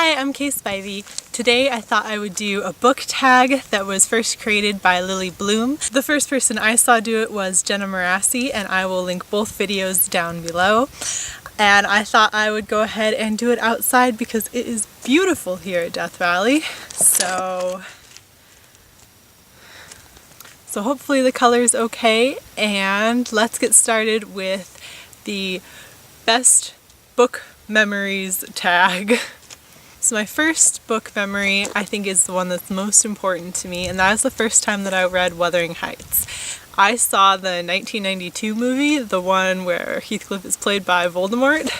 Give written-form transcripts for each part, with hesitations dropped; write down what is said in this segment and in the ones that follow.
Hi, I'm Kay Spivey. Today I thought I would do a book tag that was first created by Lily Bloom. The first person I saw do it was Jenna Marassi, and I will link both videos down below. And I thought I would go ahead and do it outside because it is beautiful here at Death Valley. So hopefully the color's okay, and let's get started with the best book memories tag. So my first book memory, I think, is the one that's most important to me, and that is the first time that I read Wuthering Heights. I saw the 1992 movie, the one where Heathcliff is played by Voldemort,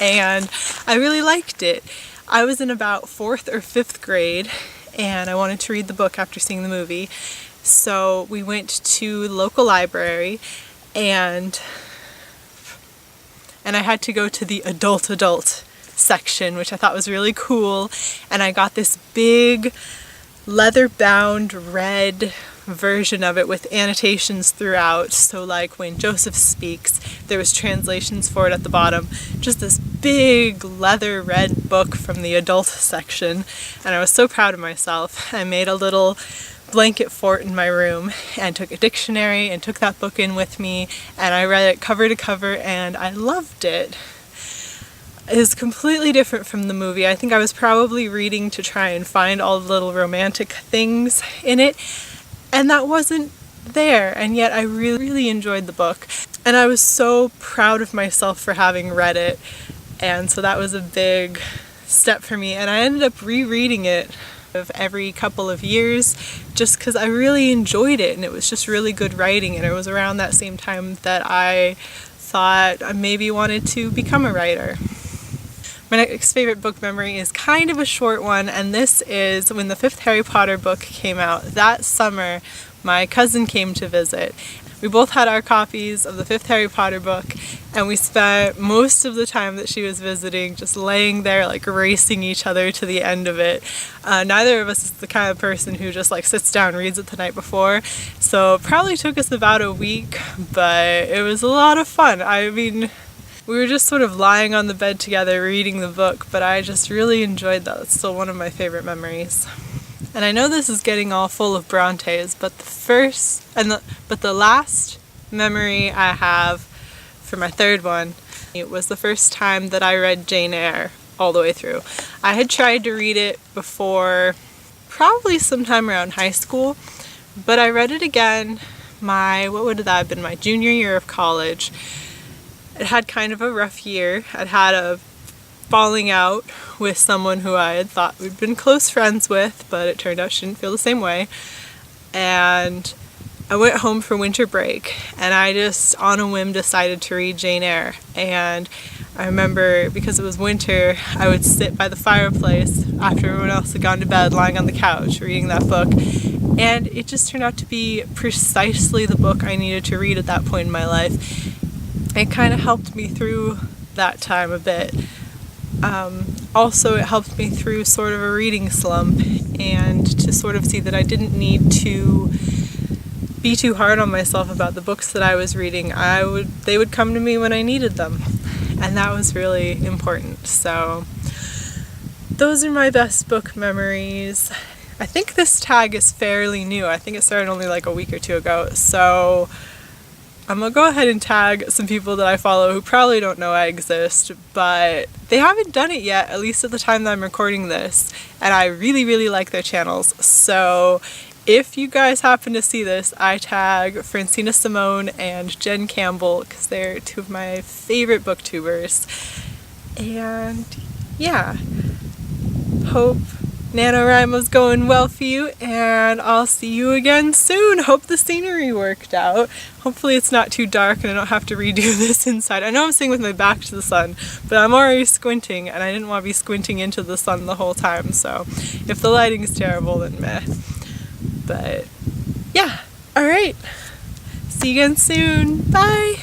and I really liked it. I was in about 4th or 5th grade, and I wanted to read the book after seeing the movie. So we went to the local library, and I had to go to the adult section, which I thought was really cool, and I got this big leather-bound red version of it with annotations throughout. So like when Joseph speaks, there was translations for it at the bottom. Just this big leather red book from the adult section, and I was so proud of myself. I made a little blanket fort in my room and took a dictionary and took that book in with me, and I read it cover to cover, and I loved it. It is completely different from the movie. I think I was probably reading to try and find all the little romantic things in it, and that wasn't there, and yet I really enjoyed the book, and I was so proud of myself for having read it, and so that was a big step for me, and I ended up rereading it every couple of years just because I really enjoyed it, and it was just really good writing, and it was around that same time that I thought I maybe wanted to become a writer. My next favorite book memory is kind of a short one, and this is when the 5th Harry Potter book came out. That summer, my cousin came to visit. We both had our copies of the 5th Harry Potter book, and we spent most of the time that she was visiting just laying there like racing each other to the end of it. Neither of us is the kind of person who just like sits down and reads it the night before, so it probably took us about a week, but it was a lot of fun. I mean, we were just sort of lying on the bed together reading the book, but I just really enjoyed that. It's still one of my favorite memories. And I know this is getting all full of Brontes, but the last memory I have for my third one, it was the first time that I read Jane Eyre all the way through. I had tried to read it before, probably sometime around high school, but I read it again my junior year of college. It had kind of a rough year. I'd had a falling out with someone who I had thought we'd been close friends with, but it turned out she didn't feel the same way. And I went home for winter break, and I just on a whim decided to read Jane Eyre. And I remember, because it was winter, I would sit by the fireplace after everyone else had gone to bed, lying on the couch reading that book, and it just turned out to be precisely the book I needed to read at that point in my life. It kind of helped me through that time a bit. Also, it helped me through sort of a reading slump, and to sort of see that I didn't need to be too hard on myself about the books that I was reading. They would come to me when I needed them, and that was really important. So those are my best book memories. I think this tag is fairly new. I think it started only like a week or two ago, so I'm gonna go ahead and tag some people that I follow who probably don't know I exist, but they haven't done it yet, at least at the time that I'm recording this, and I really like their channels. So if you guys happen to see this, I tag Francina Simone and Jen Campbell because they're two of my favorite booktubers. And yeah, hope NaNoWriMo's going well for you, and I'll see you again soon. Hope the scenery worked out. Hopefully it's not too dark and I don't have to redo this inside. I know I'm sitting with my back to the sun, but I'm already squinting, and I didn't want to be squinting into the sun the whole time, so if the lighting is terrible, then meh. But yeah, alright. See you again soon. Bye!